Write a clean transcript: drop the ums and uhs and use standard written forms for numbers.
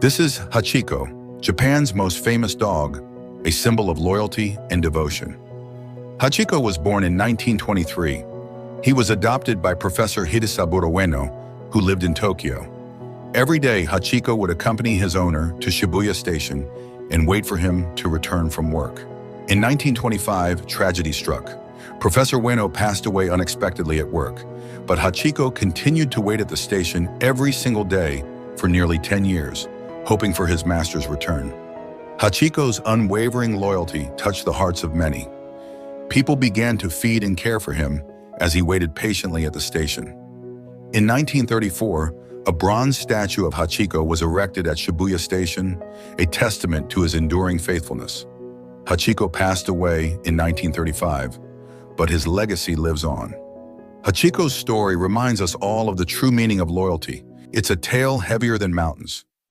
This is Hachiko, Japan's most famous dog, a symbol of loyalty and devotion. Hachiko was born in 1923. He was adopted by Professor Hidesaburo Ueno, who lived in Tokyo. Every day, Hachiko would accompany his owner to Shibuya Station and wait for him to return from work. In 1925, tragedy struck. Professor Ueno passed away unexpectedly at work, but Hachiko continued to wait at the station every single day for nearly 10 years, hoping for his master's return. Hachiko's unwavering loyalty touched the hearts of many. People began to feed and care for him as he waited patiently at the station. In 1934, a bronze statue of Hachiko was erected at Shibuya Station, a testament to his enduring faithfulness. Hachiko passed away in 1935, but his legacy lives on. Hachiko's story reminds us all of the true meaning of loyalty. It's a tale heavier than mountains,